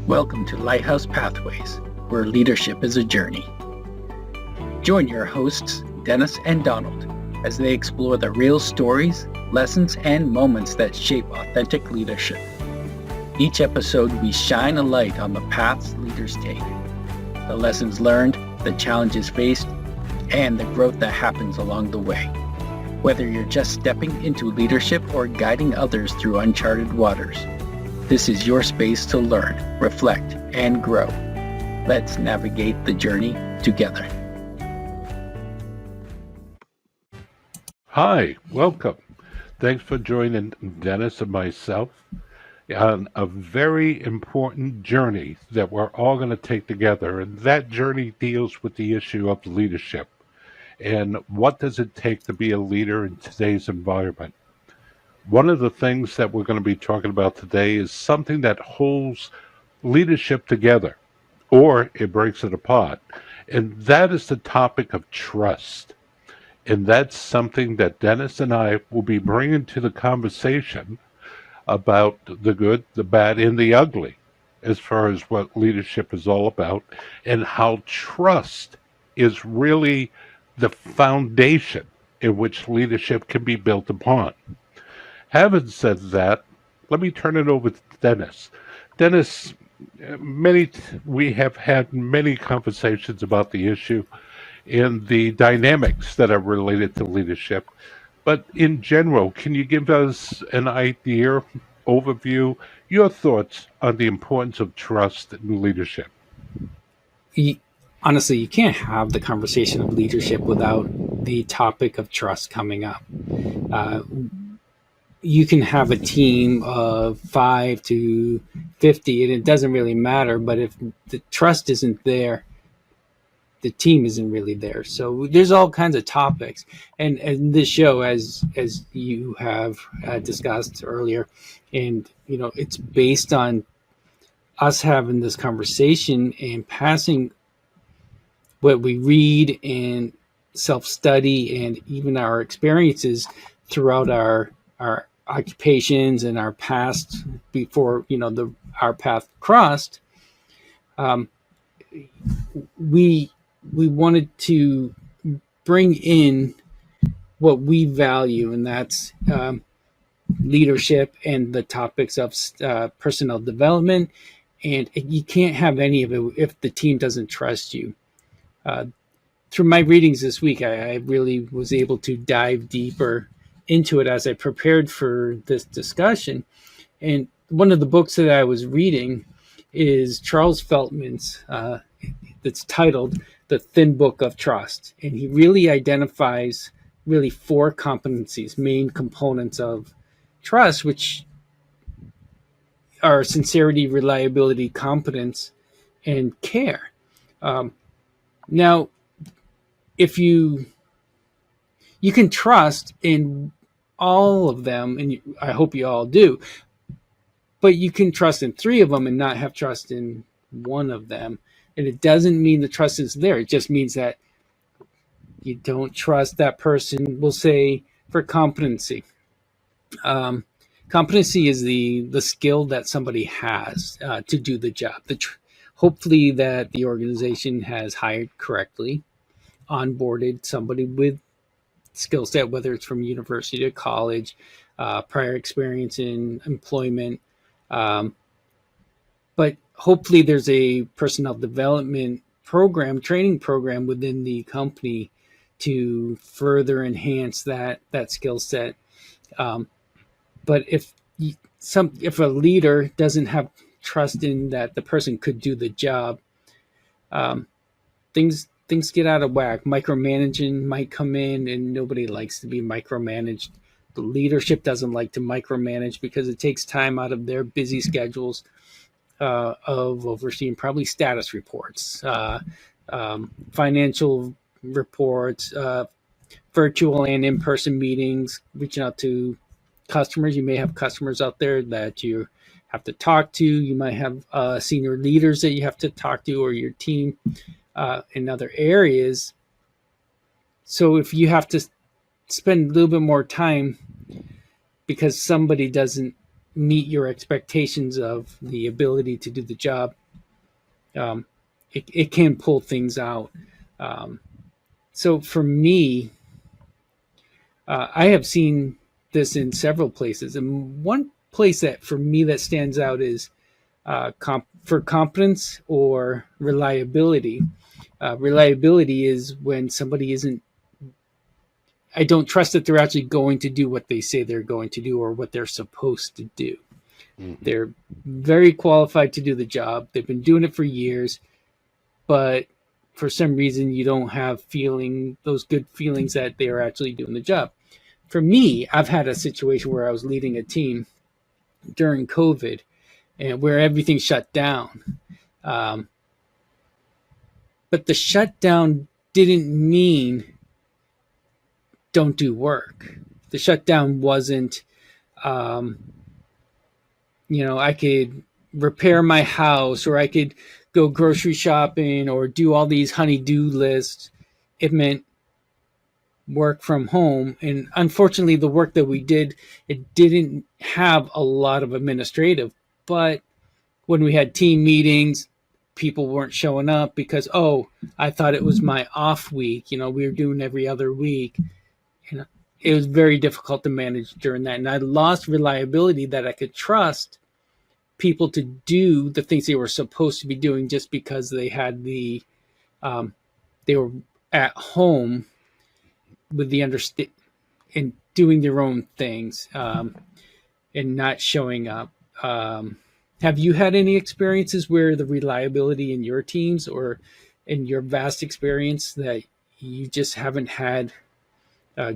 Welcome to Lighthouse Pathways, where leadership is a journey. Join your hosts, Dennis and Donald, as they explore the real stories, lessons, and moments that shape authentic leadership. Each episode, we shine a light on the paths leaders take, the lessons learned, the challenges faced, and the growth that happens along the way. Whether you're just stepping into leadership or guiding others through uncharted waters, this is your space to learn, reflect, and grow. Let's navigate the journey together. Hi, welcome. Thanks for joining Dennis and myself on a very important journey that we're all going to take together. And that journey deals with the issue of leadership and what does it take to be a leader in today's environment. One of the things that we're going to be talking about today is something that holds leadership together, or it breaks it apart. And that is the topic of trust. And that's something that Dennis and I will be bringing to the conversation about the good, the bad, and the ugly, as far as what leadership is all about, and how trust is really the foundation in which leadership can be built upon. Having said that, let me turn it over to Dennis. Dennis, we have had many conversations about the issue and the dynamics that are related to leadership. But in general, can you give us an idea, overview, your thoughts on the importance of trust in leadership? Honestly, you can't have the conversation of leadership without the topic of trust coming up. You can have a team of 5 to 50, and it doesn't really matter. But if the trust isn't there, the team isn't really there. So there's all kinds of topics, and this show, as you have discussed earlier, and it's based on us having this conversation and passing what we read and self-study and even our experiences throughout our occupations and our past before our path crossed. We wanted to bring in what we value, and that's leadership and the topics of personnel development. And you can't have any of it if the team doesn't trust you. Through my readings this week, I really was able to dive deeper into it as I prepared for this discussion. And one of the books that I was reading is Charles Feltman's, that's titled The Thin Book of Trust. And he really identifies 4 competencies, main components of trust, which are sincerity, reliability, competence, and care. Now, if you can trust in all of them, and I hope you all do, but you can trust in 3 of them and not have trust in one of them. And it doesn't mean the trust is there. It just means that you don't trust that person. We'll say for competency. Competency is the skill that somebody has to do the job. Hopefully that the organization has hired correctly, onboarded somebody with skill set, whether it's from university to college, prior experience in employment. But hopefully there's a personnel development program, training program within the company to further enhance that skill set. But if a leader doesn't have trust in that the person could do the job, things get out of whack. Micromanaging might come in, and nobody likes to be micromanaged. The leadership doesn't like to micromanage because it takes time out of their busy schedules of overseeing probably status reports, financial reports, virtual and in-person meetings, reaching out to customers. You may have customers out there that you have to talk to. You might have senior leaders that you have to talk to, or your team in other areas. So if you have to spend a little bit more time because somebody doesn't meet your expectations of the ability to do the job, it can pull things out. Um, so for me, I have seen this in several places, and one place that for me that stands out is for competence or reliability. Reliability is when somebody isn't. I don't trust that they're actually going to do what they say they're going to do or what they're supposed to do. Mhm. They're very qualified to do the job. They've been doing it for years, but for some reason you don't have those good feelings that they are actually doing the job. For me, I've had a situation where I was leading a team during COVID and where everything shut down. Um, but the shutdown didn't mean don't do work. The shutdown wasn't, um, I could repair my house or I could go grocery shopping or do all these honey-do lists. It meant work from home. And unfortunately, the work that we did, it didn't have a lot of administrative. But when we had team meetings, people weren't showing up because, oh, I thought it was my off week. We were doing every other week. And it was very difficult to manage during that. And I lost reliability that I could trust people to do the things they were supposed to be doing just because they had they were at home with the understand and doing their own things, and not showing up. Have you had any experiences where the reliability in your teams or in your vast experience that you just haven't had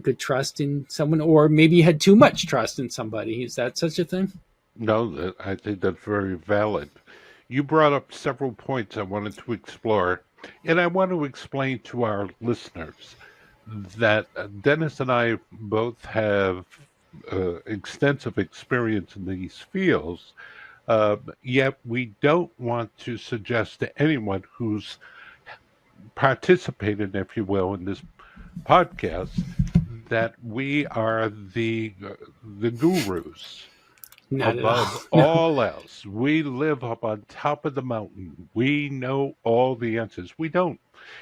good trust in someone, or maybe you had too much trust in somebody? Is that such a thing? No, I think that's very valid. You brought up several points I wanted to explore, and I want to explain to our listeners that Dennis and I both have extensive experience in these fields, yet we don't want to suggest to anyone who's participated, if you will, in this podcast that we are the gurus Not at all. above all else. We live up on top of the mountain. We know all the answers. We don't.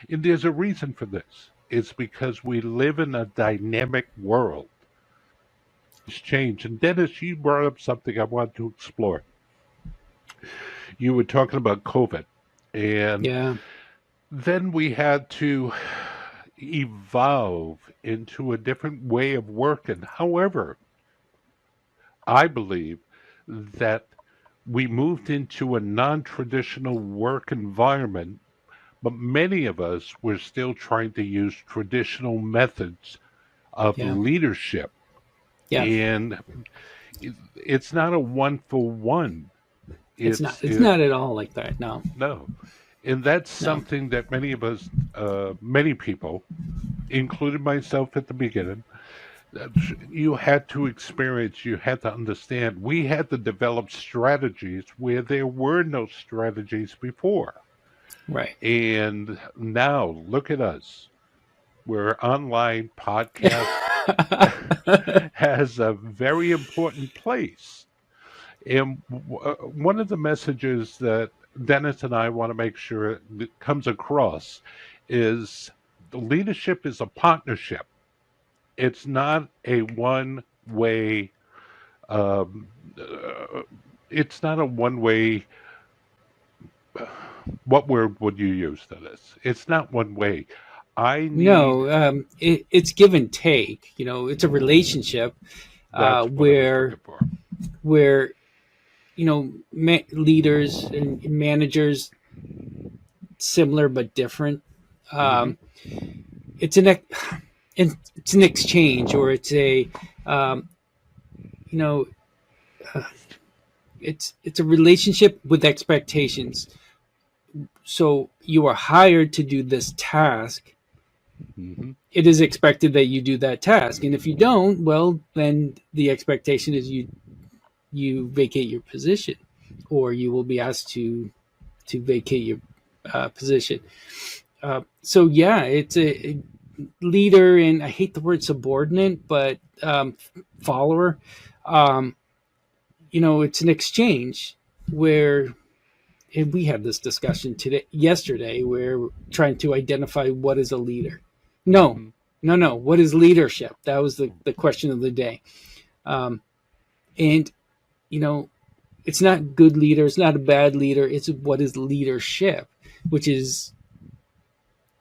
And there's a reason for this. It's because we live in a dynamic world. It's changed. And Dennis, you brought up something I want to explore. You were talking about COVID. And Yeah. then we had to evolve into a different way of working. However, I believe that we moved into a non-traditional work environment, but many of us were still trying to use traditional methods of Yeah. leadership. Yeah. And it's not a one for one. It's not. It's not at all like that. No. No. And that's No. something that many of us, many people, including myself at the beginning, you had to experience, you had to understand. We had to develop strategies where there were no strategies before. Right. And now look at us. We're online podcast has a very important place. And one of the messages that Dennis and I want to make sure that comes across is the leadership is a partnership. It's not a one way. Um, it's not a one way. What word would you use to this? It's not one way. I need. No. It's give and take. It's a relationship That's what I was where looking for. where leaders and managers similar but different. Um, it's an it's an exchange, or it's a you know it's a relationship with expectations. So you are hired to do this task. hmm It is expected that you do that task, and if you don't, well, then the expectation is you vacate your position, or you will be asked to vacate your position. So yeah, it's a leader, and I hate the word subordinate, but follower. Um, it's an exchange where, and we had this discussion yesterday, where we're trying to identify what is a leader. No, Mhm. no. What is leadership? That was the question of the day. And, it's not good leader. It's not a bad leader. It's what is leadership, which is,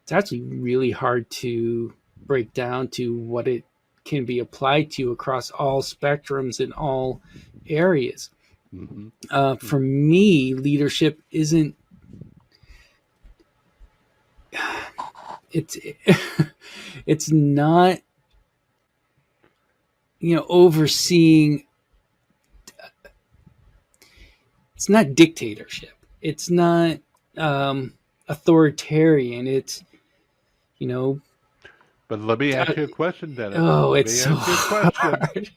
it's actually really hard to break down to what it can be applied to across all spectrums in all areas. Mhm. For me, leadership isn't, it's, it's not, overseeing, it's not dictatorship. It's not authoritarian. It's, you know, But let me uh, ask you a question, Dennis. oh, Let it's me so ask you a question. hard.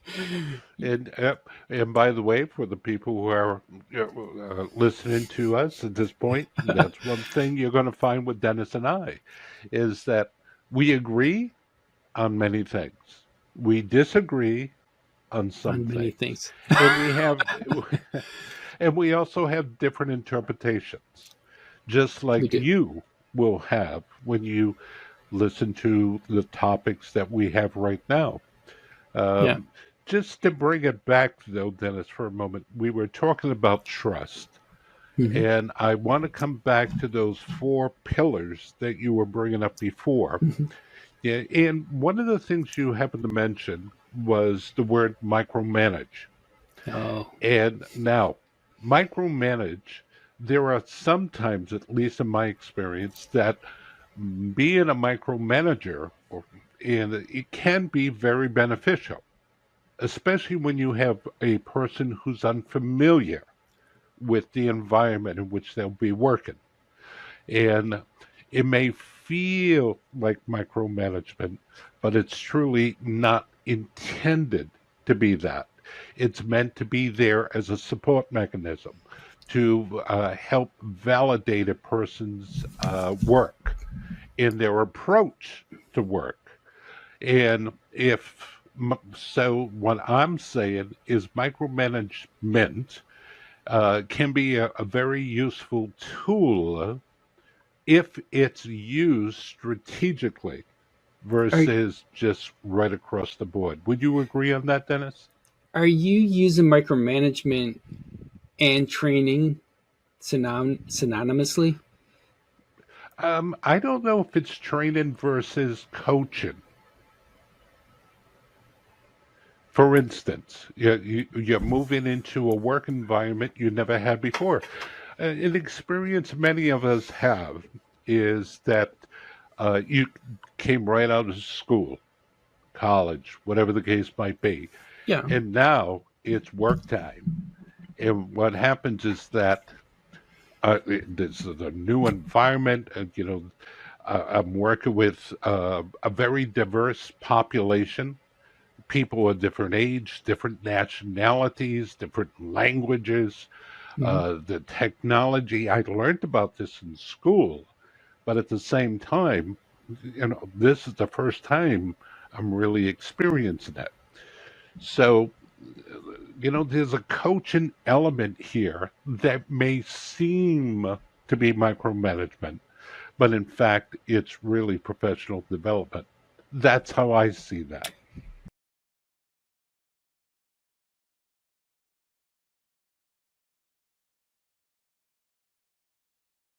And by the way, for the people who are listening to us at this point, that's one thing you're going to find with Dennis and I, is that we agree on many things. We disagree on some On many things. things. And we have and we also have different interpretations, just We like do. you will have when you listen to the topics that we have right now. Yeah. Um, just to bring it back, though, Dennis, for a moment, we were talking about trust. Hmm. And I want to come back to those four pillars that you were bringing up before. Hmm. Yeah, and one of the things you happened to mention was the word micromanage. Oh. And now, micromanage, there are sometimes, at least in my experience, that being a micromanager, and it can be very beneficial, especially when you have a person who's unfamiliar with the environment in which they'll be working. And it may feel like micromanagement, but it's truly not intended to be that. It's meant to be there as a support mechanism to help validate a person's work in their approach to work. And so, what I'm saying is micromanagement can be a very useful tool if it's used strategically Are versus just right across the board. Would you agree on that, Dennis? are you using micromanagement and training synonymously? I don't know if it's training versus coaching. For instance, you're moving into a work environment you never had before. An experience many of us have is that you came right out of school, college, whatever the case might be, Yeah. and now it's work time. And what happens is that this is a new environment, and I'm working with a very diverse population, people of different age, different nationalities, different languages. Hmm. The technology, I learned about this in school, but at the same time, this is the first time I'm really experiencing it. So, there's a coaching element here that may seem to be micromanagement, but in fact, it's really professional development. That's how I see that.